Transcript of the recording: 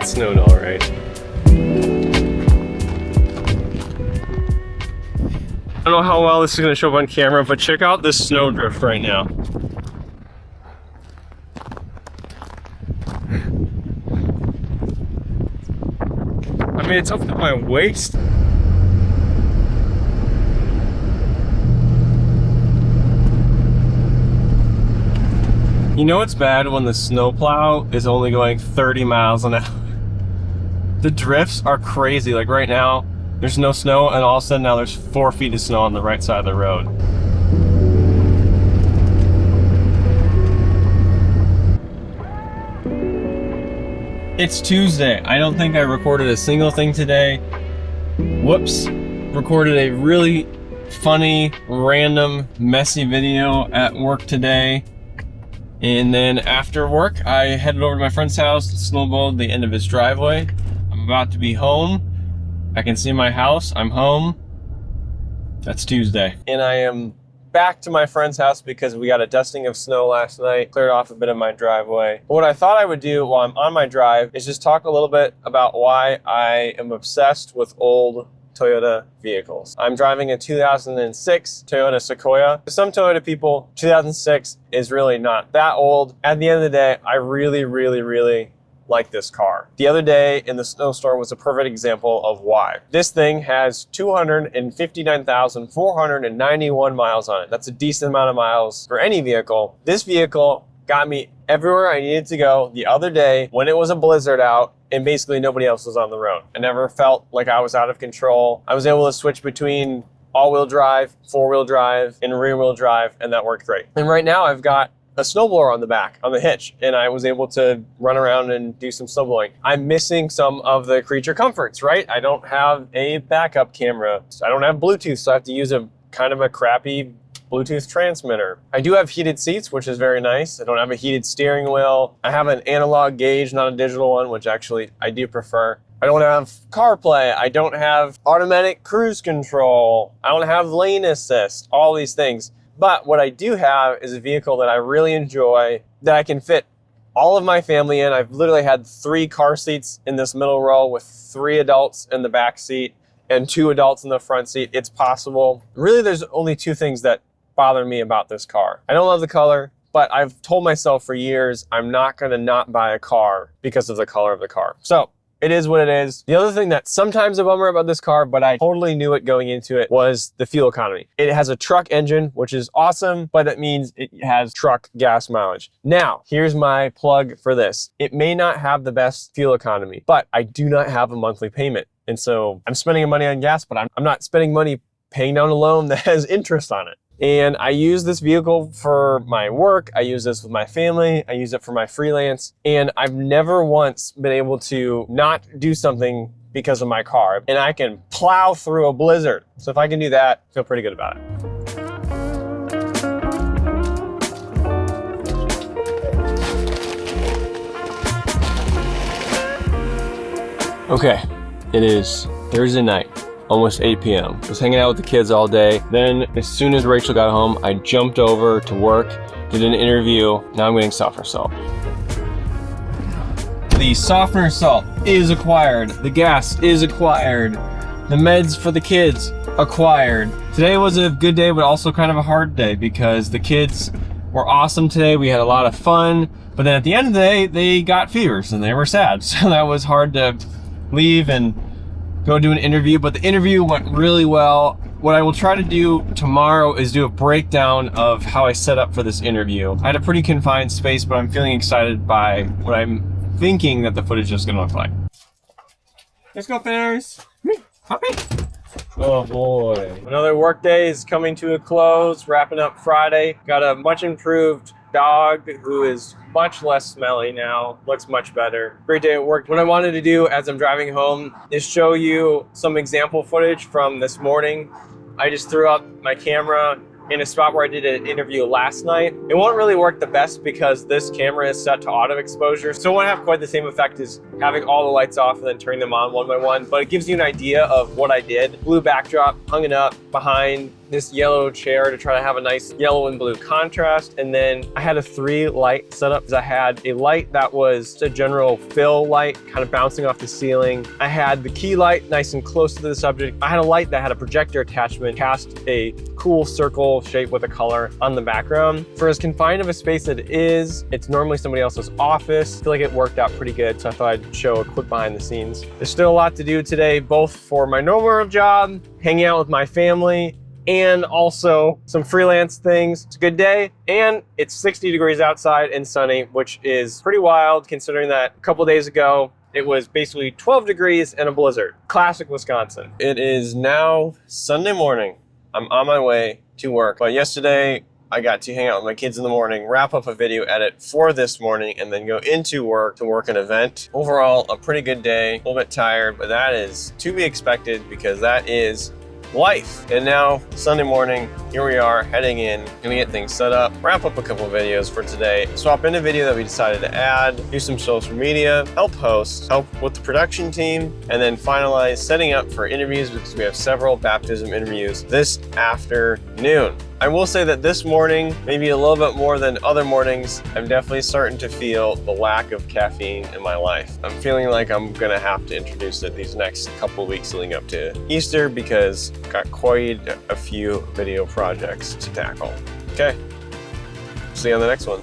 It snowed all right. I don't know how well this is gonna show up on camera, but check out this snowdrift right now. I mean, it's up to my waist. You know it's bad when the snowplow is only going 30 miles an hour. The drifts are crazy. Like right now, there's no snow, and all of a sudden now there's 4 feet of snow on the right side of the road. It's Tuesday. I don't think I recorded a single thing today. Whoops. Recorded a really funny, random, messy video at work today. And then after work, I headed over to my friend's house, snowballed the end of his driveway. I'm about to be home. I can see my house. I'm home. That's Tuesday. And I am back to my friend's house because we got a dusting of snow last night, cleared off a bit of my driveway. What I thought I would do while I'm on my drive is just talk a little bit about why I am obsessed with old Toyota vehicles. I'm driving a 2006 Toyota Sequoia. For some Toyota people, 2006 is really not that old. At the end of the day, I really like this car. The other day in the snowstorm was a perfect example of why. This thing has 259,491 miles on it. That's a decent amount of miles for any vehicle. This vehicle got me everywhere I needed to go the other day when it was a blizzard out and basically nobody else was on the road. I never felt like I was out of control. I was able to switch between all-wheel drive, four-wheel drive, and rear-wheel drive, and that worked great. And right now I've got a snowblower on the back, on the hitch, and I was able to run around and do some snowblowing. I'm missing some of the creature comforts, right? I don't have a backup camera. I don't have Bluetooth, so I have to use a kind of a crappy Bluetooth transmitter. I do have heated seats, which is very nice. I don't have a heated steering wheel. I have an analog gauge, not a digital one, which actually I do prefer. I don't have CarPlay. I don't have automatic cruise control. I don't have lane assist, all these things. But what I do have is a vehicle that I really enjoy, that I can fit all of my family in. I've literally had 3 car seats in this middle row with 3 adults in the back seat and 2 adults in the front seat. It's possible. Really, there's only 2 things that bother me about this car. I don't love the color, but I've told myself for years I'm not gonna not buy a car because of the color of the car. So it is what it is. The other thing that's sometimes a bummer about this car, but I totally knew it going into it, was the fuel economy. It has a truck engine, which is awesome, but that means it has truck gas mileage. Now, here's my plug for this. It may not have the best fuel economy, but I do not have a monthly payment. And so I'm spending money on gas, but I'm not spending money paying down a loan that has interest on it. And I use this vehicle for my work. I use this with my family. I use it for my freelance. And I've never once been able to not do something because of my car. And I can plow through a blizzard. So if I can do that, I feel pretty good about it. Okay, it is Thursday night. Almost 8 p.m. Was hanging out with the kids all day. Then as soon as Rachel got home, I jumped over to work, did an interview. Now I'm getting softener salt. The softener salt is acquired. The gas is acquired. The meds for the kids acquired. Today was a good day, but also kind of a hard day because the kids were awesome today. We had a lot of fun, but then at the end of the day, they got fevers and they were sad. So that was hard to leave and go do an interview, but the interview went really well. What I will try to do tomorrow is do a breakdown of how I set up for this interview. I had a pretty confined space, but I'm feeling excited by what I'm thinking that the footage is gonna look like. Let's go, Fairs. Puppy. Oh boy. Another work day is coming to a close, wrapping up Friday. Got a much improved dog who is much less smelly now, looks much better. Great day at work. What I wanted to do as I'm driving home is show you some example footage from this morning. I just threw up my camera in a spot where I did an interview last night. It won't really work the best because this camera is set to auto exposure, so it won't have quite the same effect as having all the lights off and then turning them on one by one, but it gives you an idea of what I did. Blue backdrop, hung it up behind this yellow chair to try to have a nice yellow and blue contrast. And then I had a 3 light setup because I had a light that was a general fill light kind of bouncing off the ceiling. I had the key light nice and close to the subject. I had a light that had a projector attachment, cast a cool circle shape with a color on the background. For as confined of a space that it is, it's normally somebody else's office. I feel like it worked out pretty good, so I thought I'd show a quick behind the scenes. There's still a lot to do today, both for my normal job, hanging out with my family, and also some freelance things. It's a good day, and it's 60 degrees outside and sunny, which is pretty wild considering that a couple days ago, it was basically 12 degrees and a blizzard. Classic Wisconsin. It is now Sunday morning. I'm on my way to work. But yesterday, I got to hang out with my kids in the morning, wrap up a video edit for this morning, and then go into work to work an event. Overall, a pretty good day. A little bit tired, but that is to be expected because that is life. And now, Sunday morning, here we are heading in, gonna get things set up, wrap up a couple of videos for today, swap in a video that we decided to add, do some social media, help host, help with the production team, and then finalize setting up for interviews because we have several baptism interviews this afternoon. I will say that this morning, maybe a little bit more than other mornings, I'm definitely starting to feel the lack of caffeine in my life. I'm feeling like I'm gonna have to introduce it these next couple of weeks leading up to Easter because I've got quite a few video projects to tackle. Okay, see you on the next one.